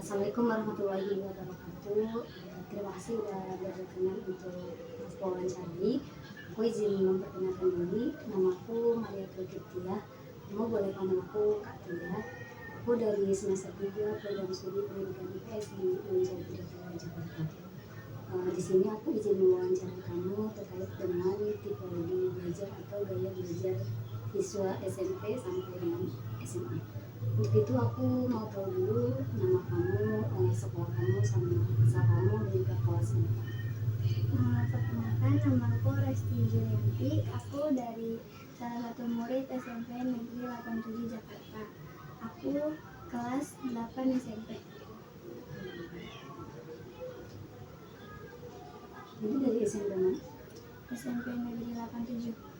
Assalamualaikum warahmatullahi wabarakatuh. Terima kasih sudah berkenan untuk wawancarai. Aku izin memperkenalkan diri. Namaku Maria Tulkitia. Kamu boleh panggil aku Kak Tia. Aku dari semester 3 program studi pendidikan IPS di UIN Jakarta. Di sini aku izin mewawancarai kamu terkait dengan tipologi belajar atau gaya belajar siswa SMP sampai dengan SMA. Untuk itu aku mau tahu dulu nama kamu, sekolah kamu, sama asal kamu dan juga kelas berapa. Perkenalkan, nama aku Resti Julianti. Aku dari salah satu murid SMP Negeri 87 Jakarta. Aku kelas 8 SMP. Ini dari SMP mana? SMP Negeri 87.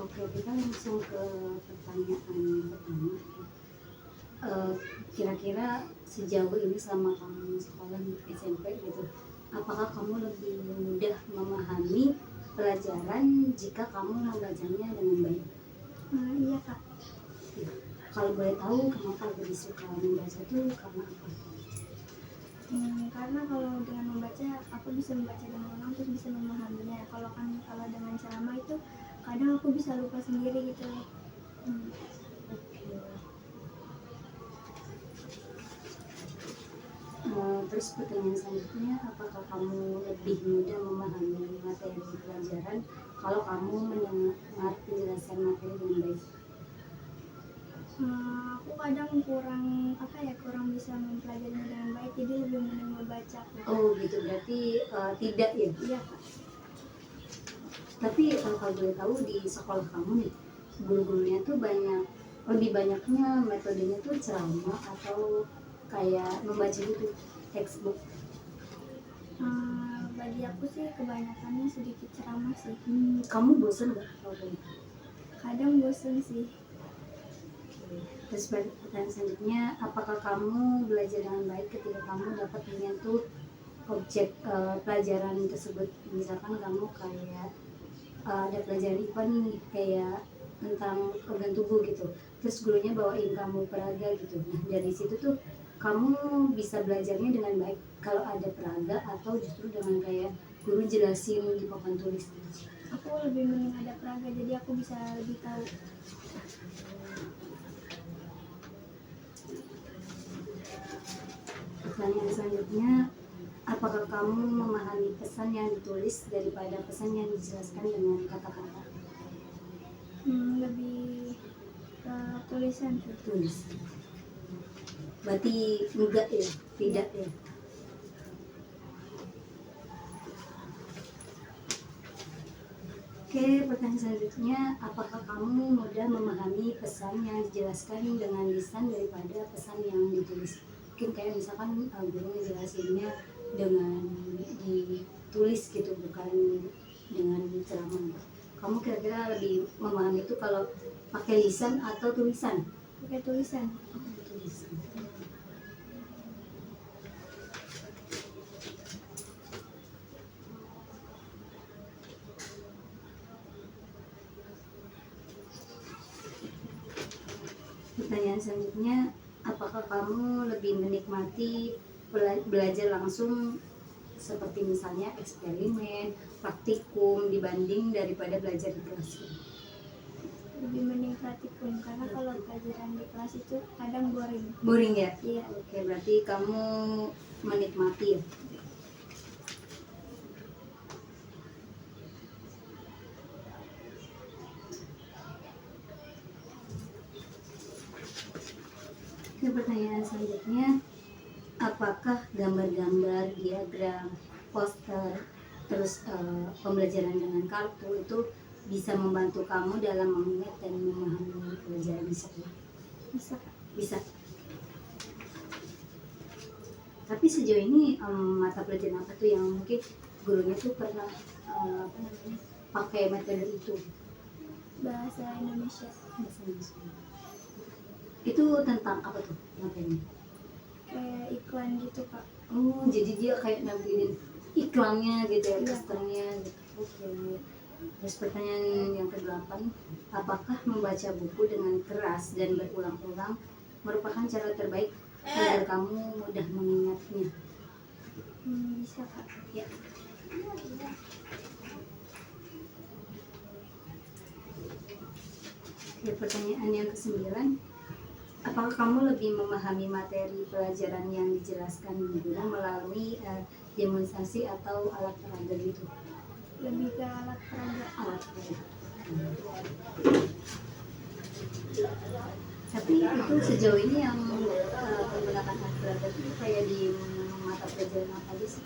Oke, kita langsung ke pertanyaan pertama. Kira-kira sejauh ini selama kamu sekolah di SMP gitu, apakah kamu lebih mudah memahami pelajaran jika kamu membacanya dengan baik? Iya Kak. Kalau boleh tahu kenapa lebih suka membaca tuh karena apa? Karena kalau dengan membaca aku bisa membaca dengan ulang terus bisa memahaminya. Kalau dengan ceramah itu kadang aku bisa lupa sendiri gitu. Terus pertanyaan selanjutnya, apakah kamu lebih mudah memahami materi pelajaran kalau kamu mendengar penjelasan materi dengan baik? Aku kadang kurang bisa mempelajarinya dengan baik, jadi lebih mending membaca. Oh gitu, berarti tidak ya? Iya Kak. Tapi kalau boleh tahu di sekolah kamu nih, guru-gurunya tuh lebih banyaknya metodenya tuh ceramah atau kayak membaca gitu, textbook? Bagi aku sih kebanyakannya sedikit ceramah sih. Kamu bosan gak? Kadang bosan sih. Terus pertanyaan selanjutnya, apakah kamu belajar dengan baik ketika kamu dapat menyentuh objek pelajaran tersebut? Misalkan kamu kayak ada pelajaran IPA nih, kayak tentang organ tubuh gitu, terus gurunya bawain kamu peraga gitu. Nah dari situ tuh kamu bisa belajarnya dengan baik kalau ada peraga, atau justru dengan kayak guru jelasin di papan tulis gitu? Aku lebih mending ada peraga, jadi aku bisa lebih tahu. Pertanyaan selanjutnya, apakah kamu memahami pesan yang ditulis daripada pesan yang dijelaskan dengan kata-kata? Lebih ke tulisan sih. Tulis. Berarti enggak ya? Tidak ya? Oke, pertanyaan selanjutnya, apakah kamu mudah memahami pesan yang dijelaskan dengan lisan daripada pesan yang ditulis? Mungkin kayak misalkan guru ngejelasinnya dengan ditulis gitu, bukan dengan ceramah. Kamu kira-kira lebih memahami itu kalau pakai lisan atau tulisan? Pakai tulisan. Tulisan. Pertanyaan selanjutnya, apakah kamu lebih menikmati belajar langsung seperti misalnya eksperimen, praktikum dibanding daripada belajar di kelas? Lebih mending praktikum, karena kalau pelajaran di kelas itu kadang boring. Boring ya? Iya. Oke, berarti kamu menikmati ya? Oke, pertanyaan selanjutnya, apakah gambar-gambar, diagram, poster, terus pembelajaran dengan kartu itu bisa membantu kamu dalam mengingat dan memahami pelajaran di sekolah? Bisa. Bisa. Tapi sejauh ini mata pelajaran apa tuh yang mungkin gurunya tuh pernah pakai metode itu? Bahasa Indonesia. Bahasa Indonesia. Itu tentang apa tuh materinya? Kayak iklan gitu Kak. Oh, jadi dia kayak nampilin iklannya gitu ya, Iya. customernya gitu. Oke. Terus pertanyaan yang ke-8, apakah membaca buku dengan keras dan berulang-ulang merupakan cara terbaik agar kamu mudah mengingatnya? Bisa Kak. Ya. Oke, pertanyaan yang ke-9, apakah kamu lebih memahami materi pelajaran yang dijelaskan di guru melalui demonstrasi atau alat peraga gitu? Lebih ke alat peraga. Alat peraga. Tapi itu sejauh ini yang menggunakan alat peraga itu kayak di mata pelajaran apa aja sih?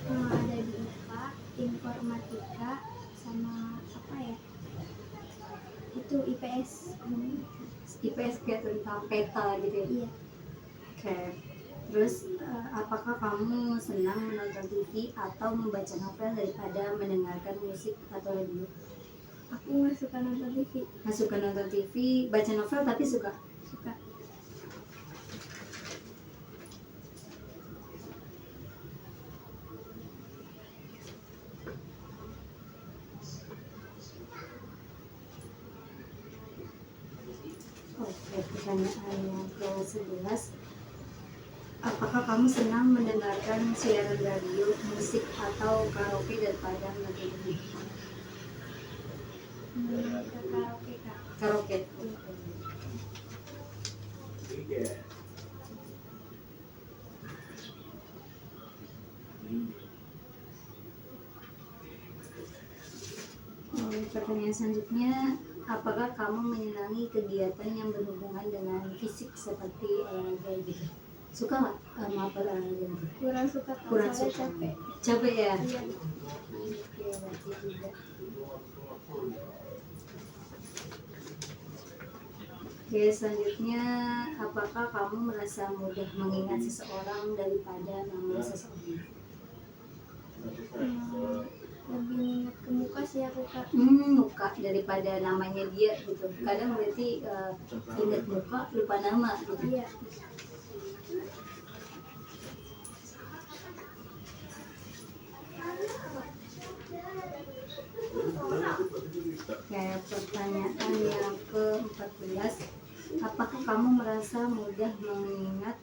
Ada di IPA, informatika, sama apa ya? Itu IPS. IPS kayak tentang peta gitu ya? Iya. Oke. Terus apakah kamu senang menonton TV atau membaca novel daripada mendengarkan musik atau radio? Aku nggak suka nonton TV. Nggak suka nonton TV, baca novel tapi suka? Suka. Oke, pertanyaan yang ke-11, apakah kamu senang mendengarkan siaran radio, musik, atau karaoke daripada menonton TV? Ke karaoke Kak. Karaoke. Pertanyaan selanjutnya, apakah kamu menyenangi kegiatan yang berhubungan dengan fisik seperti olahraga gitu? Suka nggak sama olahraga gitu? Kurang suka Kak, Kurang soalnya suka. capek. Capek ya? Iya. Oke, berarti tidak. Oke, selanjutnya, apakah kamu merasa mudah mengingat seseorang daripada nama seseorang? Lebih ingat ke muka sih aku Kak. Muka daripada namanya dia gitu. Kadang berarti ingat muka lupa nama gitu. Iya. Oke, pertanyaan yang ke-14, apakah kamu merasa mudah mengingat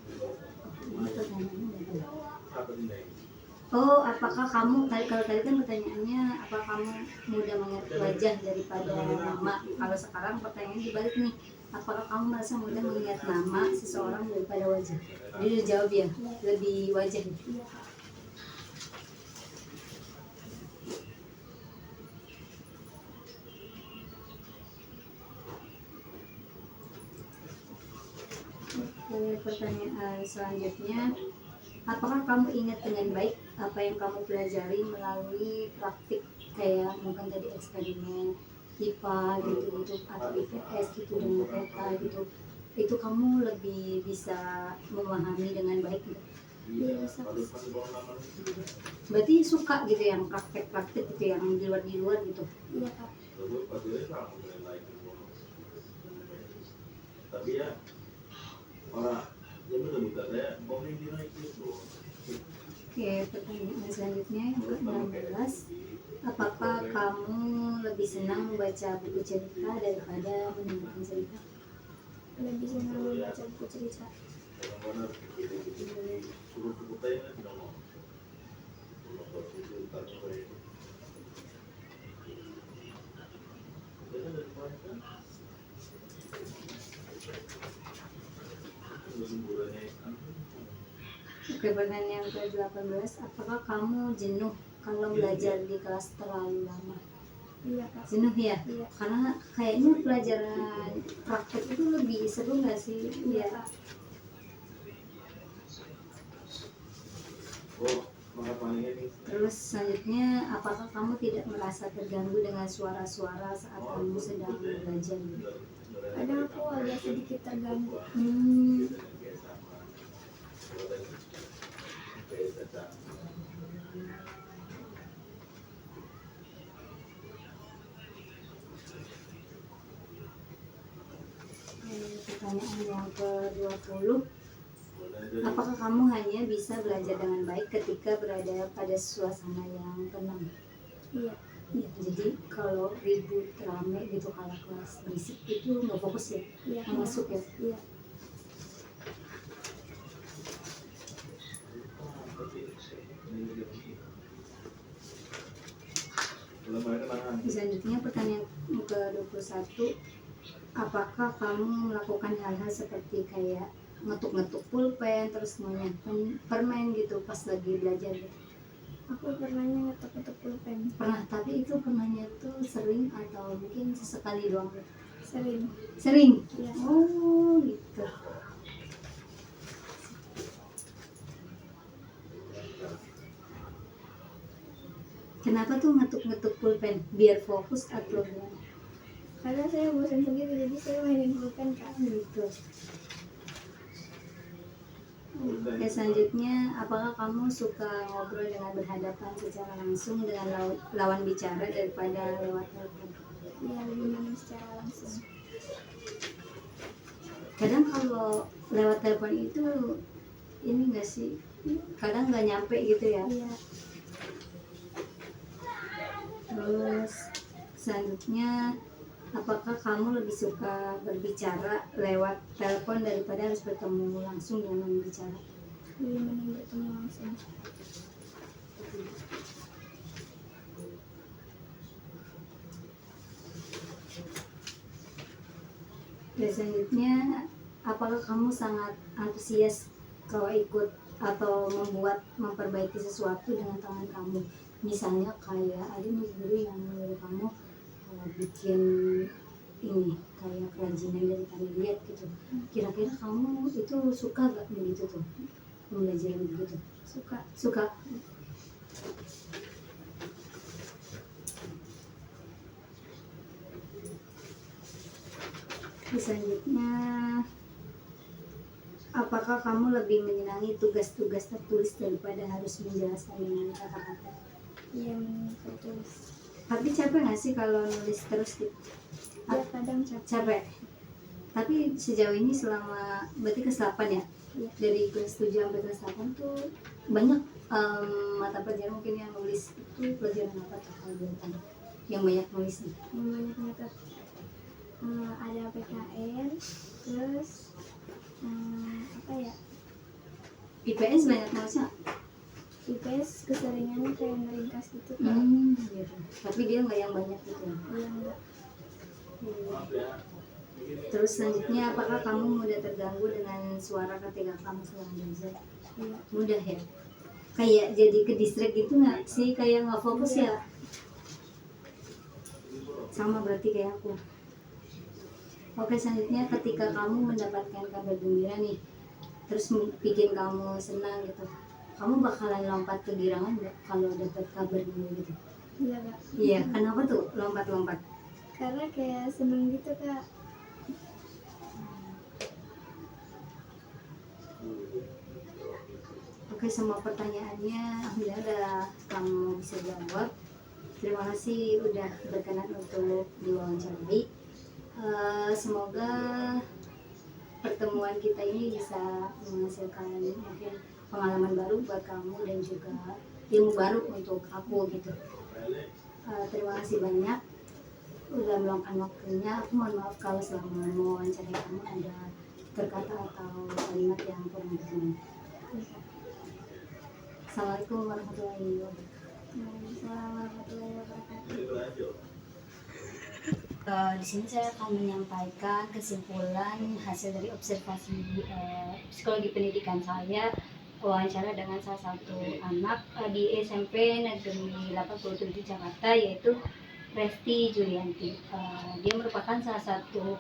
apakah kamu kalau tadi kan pertanyaannya apakah kamu mudah mengingat wajah daripada nama. Kalau sekarang pertanyaannya dibalik nih, apakah kamu merasa mudah mengingat nama seseorang daripada wajah? Jadi udah jawab ya, lebih wajah. Iya Kak. Oke, pertanyaan selanjutnya, apakah kamu ingat dengan baik apa yang kamu pelajari melalui praktik kayak mungkin tadi eksperimen IPA gitu atau IPS gitu dengan peta gitu, itu kamu lebih bisa memahami dengan baik gitu? Iya bisa. Berarti suka gitu yang praktek-praktek gitu yang di luar gitu? Iya Kak. Tapi ya orang yang benar saya boleh dinaik itu. Oke, pertanyaan selanjutnya yang ke-16, apakah kamu lebih senang membaca buku cerita daripada mendengarkan cerita? Lebih senang membaca buku cerita. Benar-benar suruh tanya tidak mau. Kalau itu tanya mereka. Jadi dari mana kan? Oke, pertanyaan yang ke-18, apakah kamu jenuh kalau belajar di kelas terlalu lama? Iya Kak. Jenuh ya? Iya. Karena kayaknya pelajaran praktek itu lebih seru nggak sih? Iya Ya. Kak. Terus selanjutnya, apakah kamu tidak merasa terganggu dengan suara-suara saat kamu sedang belajar? Kadang aku agak sedikit terganggu. Pertanyaan yang ke-20, apakah kamu hanya bisa belajar dengan baik ketika berada pada suasana yang tenang? Iya. Ya, jadi kalau ribut rame gitu kalau kelas berisik itu nggak fokus ya, Iya, nggak masuk ya. Iya. Selanjutnya pertanyaan ke-21, apakah kamu melakukan hal-hal seperti kayak ngetuk-ngetuk pulpen terus menyiapkan permen gitu pas lagi belajar gitu? Aku pernahnya ngetuk-ngetuk pulpen. Pernah, tapi itu pernahnya tuh sering atau mungkin sesekali doang gitu? Sering. Sering? Iya. Oh gitu. Kenapa tuh ngetuk-ngetuk pulpen? Biar fokus atau gimana? Karena saya bosan sendiri, jadi saya mainin pulpen Kak. Gitu. Oke, selanjutnya, apakah kamu suka ngobrol dengan berhadapan secara langsung dengan lawan bicara daripada lewat telepon? Iya, lebih manis secara langsung. Kadang kalau lewat telepon itu ini enggak sih, kadang nggak nyampe gitu ya. Iya. Terus selanjutnya, apakah kamu lebih suka berbicara lewat telepon daripada harus bertemu langsung dengan bicara? Lebih mending bertemu langsung. Dan selanjutnya, apakah kamu sangat antusias kalau ikut atau memperbaiki sesuatu dengan tangan kamu? Misalnya kayak ada nih guru yang nyuruh kamu bikin ini kayak kerajinan dari tali liat gitu. Kira-kira kamu itu suka gak begitu tuh, belajar begitu? Suka. Selanjutnya, apakah kamu lebih menyenangi tugas-tugas tertulis daripada harus menjelaskan dengan kata-kata? Iya, mending tertulis. Tapi capek nggak sih kalau nulis terus gitu? Ya, kadang Capek. Tapi sejauh ini selama berarti kelas 8 ya? Iya. Dari kelas 7 sampai kelas 8 tuh banyak mata pelajaran mungkin yang nulis itu pelajaran apa tuh kalau boleh tahu? Yang banyak nulisnya? Yang banyak nyatet. Ada PKN, terus apa ya? IPS banyak nulisnya? IPS keseringannya kayak ngeringkas gitu Kak. Gitu. Tapi dia nggak yang banyak gitu ya? Iya, enggak. Terus selanjutnya, apakah kamu mudah terganggu dengan suara ketika kamu sedang belajar? Iya. Mudah ya? Kayak jadi ke distract gitu nggak sih? Kayak nggak fokus ya? Sama berarti kayak aku. Oke, selanjutnya ketika kamu mendapatkan kabar gembira nih, terus bikin kamu senang gitu, kamu bakalan lompat ke girangan nggak kalau dapat kabar gembira gitu? Iya Kak. Iya, kenapa tuh lompat-lompat? Karena kayak seneng gitu Kak. Oke, semua pertanyaannya alhamdulillah udah kamu bisa jawab. Terima kasih udah berkenan untuk diwawancarai. Semoga pertemuan kita ini bisa menghasilkan mungkin pengalaman baru buat kamu dan juga ilmu baru untuk aku gitu. Terima kasih banyak udah meluangkan waktunya. Aku mohon maaf kalau selama mewawancarai kamu ada berkata atau kalimat yang kurang berkenan. Assalamualaikum warahmatullahi wabarakatuh. Waalaikumsalam warahmatullahi wabarakatuh. Di sini saya akan menyampaikan kesimpulan hasil dari observasi psikologi pendidikan saya, wawancara dengan salah satu anak di SMP Negeri 87 Jakarta, yaitu Resti Julianti. Dia merupakan salah satu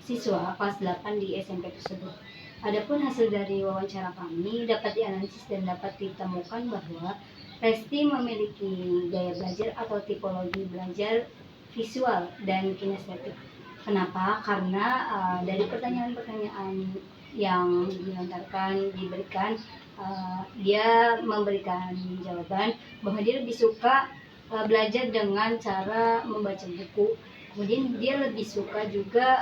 siswa kelas 8 di SMP tersebut. Adapun hasil dari wawancara kami dapat dianalisis dan dapat ditemukan bahwa Resti memiliki gaya belajar atau tipologi belajar visual dan kinestetik. Kenapa? Karena dari pertanyaan-pertanyaan yang diberikan, dia memberikan jawaban bahwa dia lebih suka belajar dengan cara membaca buku. Kemudian dia lebih suka juga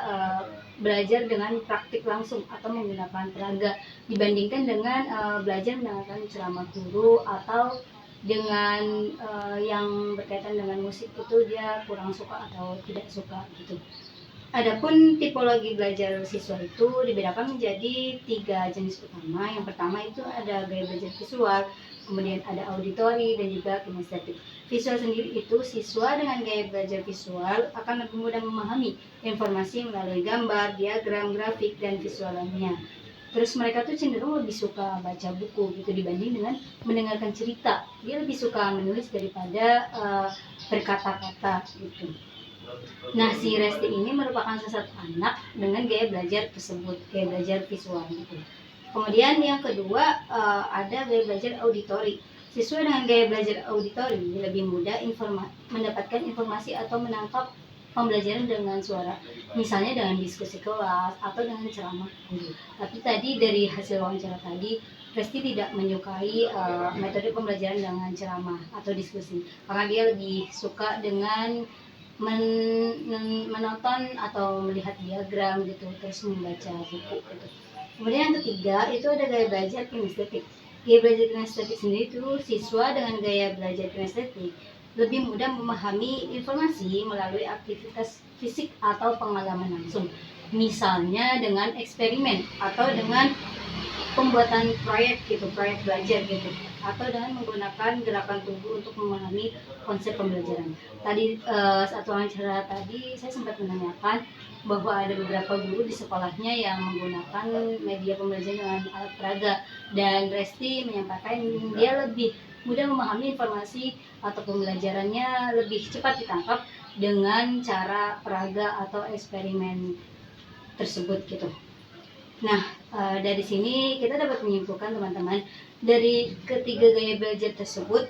belajar dengan praktik langsung atau menggunakan peraga dibandingkan dengan belajar mendengarkan ceramah guru atau dengan yang berkaitan dengan musik itu dia kurang suka atau tidak suka gitu. Adapun tipologi belajar siswa itu dibedakan menjadi 3 jenis utama. Yang pertama itu ada gaya belajar visual, kemudian ada auditori, dan juga kinestetik. Visual sendiri itu siswa dengan gaya belajar visual akan lebih mudah memahami informasi melalui gambar, diagram, grafik, dan visual lainnya. Terus mereka tuh cenderung lebih suka baca buku gitu dibanding dengan mendengarkan cerita. Dia lebih suka menulis daripada berkata-kata gitu. Nah, si Resti ini merupakan salah satu anak dengan gaya belajar tersebut, gaya belajar visual gitu. Kemudian yang kedua ada gaya belajar auditori. Siswa dengan gaya belajar auditori lebih mudah mendapatkan informasi atau menangkap pembelajaran dengan suara, misalnya dengan diskusi kelas atau dengan ceramah guru. Tapi tadi dari hasil wawancara tadi, Resti tidak menyukai metode pembelajaran dengan ceramah atau diskusi, karena dia lebih suka dengan menonton atau melihat diagram gitu, terus membaca buku gitu. Kemudian yang ketiga itu ada gaya belajar kinestetik. Gaya belajar kinestetik sendiri itu siswa dengan gaya belajar kinestetik lebih mudah memahami informasi melalui aktivitas fisik atau pengalaman langsung, misalnya dengan eksperimen atau dengan pembuatan proyek gitu, proyek belajar gitu, atau dengan menggunakan gerakan tubuh untuk memahami konsep pembelajaran. Tadi saat wawancara tadi saya sempat menanyakan bahwa ada beberapa guru di sekolahnya yang menggunakan media pembelajaran dengan alat peraga, dan Resti menyampaikan dia lebih mudah memahami informasi atau pembelajarannya lebih cepat ditangkap dengan cara peraga atau eksperimen tersebut gitu. Nah, dari sini kita dapat menyimpulkan teman-teman, dari ketiga gaya belajar tersebut,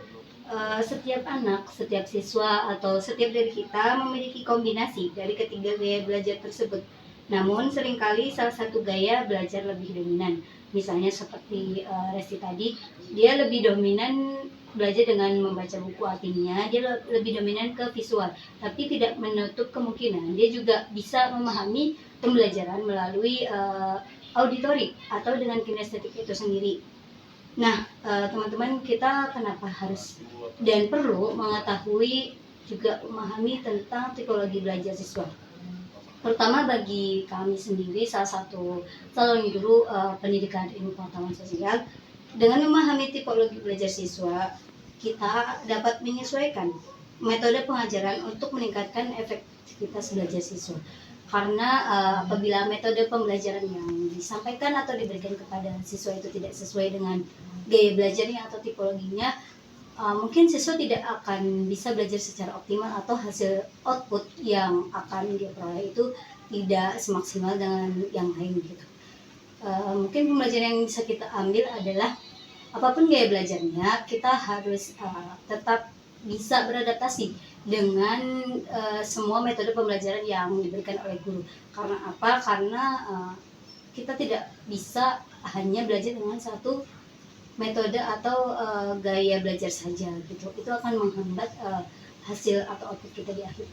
setiap anak, setiap siswa, atau setiap dari kita memiliki kombinasi dari ketiga gaya belajar tersebut. Namun seringkali salah satu gaya belajar lebih dominan. Misalnya seperti Resti tadi, dia lebih dominan belajar dengan membaca buku, artinya dia lebih dominan ke visual, tapi tidak menutup kemungkinan dia juga bisa memahami pembelajaran melalui auditori atau dengan kinestetik itu sendiri. Nah, teman-teman, kita kenapa harus dan perlu mengetahui juga memahami tentang tipologi belajar siswa. Terutama bagi kami sendiri, salah satu calon guru pendidikan ilmu pengetahuan sosial, dengan memahami tipologi belajar siswa, kita dapat menyesuaikan metode pengajaran untuk meningkatkan efektivitas belajar siswa. Karena apabila metode pembelajaran yang disampaikan atau diberikan kepada siswa itu tidak sesuai dengan gaya belajarnya atau tipologinya, mungkin siswa tidak akan bisa belajar secara optimal atau hasil output yang akan dia peroleh itu tidak semaksimal dengan yang lain gitu. Mungkin pembelajaran yang bisa kita ambil adalah apapun gaya belajarnya, kita harus tetap bisa beradaptasi dengan semua metode pembelajaran yang diberikan oleh guru. Karena apa? Karena kita tidak bisa hanya belajar dengan satu metode atau gaya belajar saja gitu. Itu akan menghambat hasil atau output kita di akhir.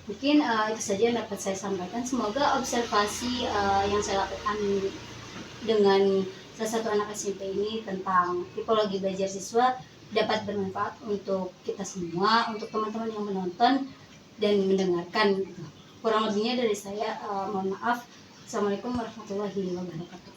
Mungkin itu saja yang dapat saya sampaikan. Semoga observasi yang saya lakukan dengan salah satu anak SMP ini tentang tipologi belajar siswa dapat bermanfaat untuk kita semua, untuk teman-teman yang menonton dan mendengarkan gitu. Kurang lebihnya dari saya, mohon maaf. Assalamualaikum warahmatullahi wabarakatuh.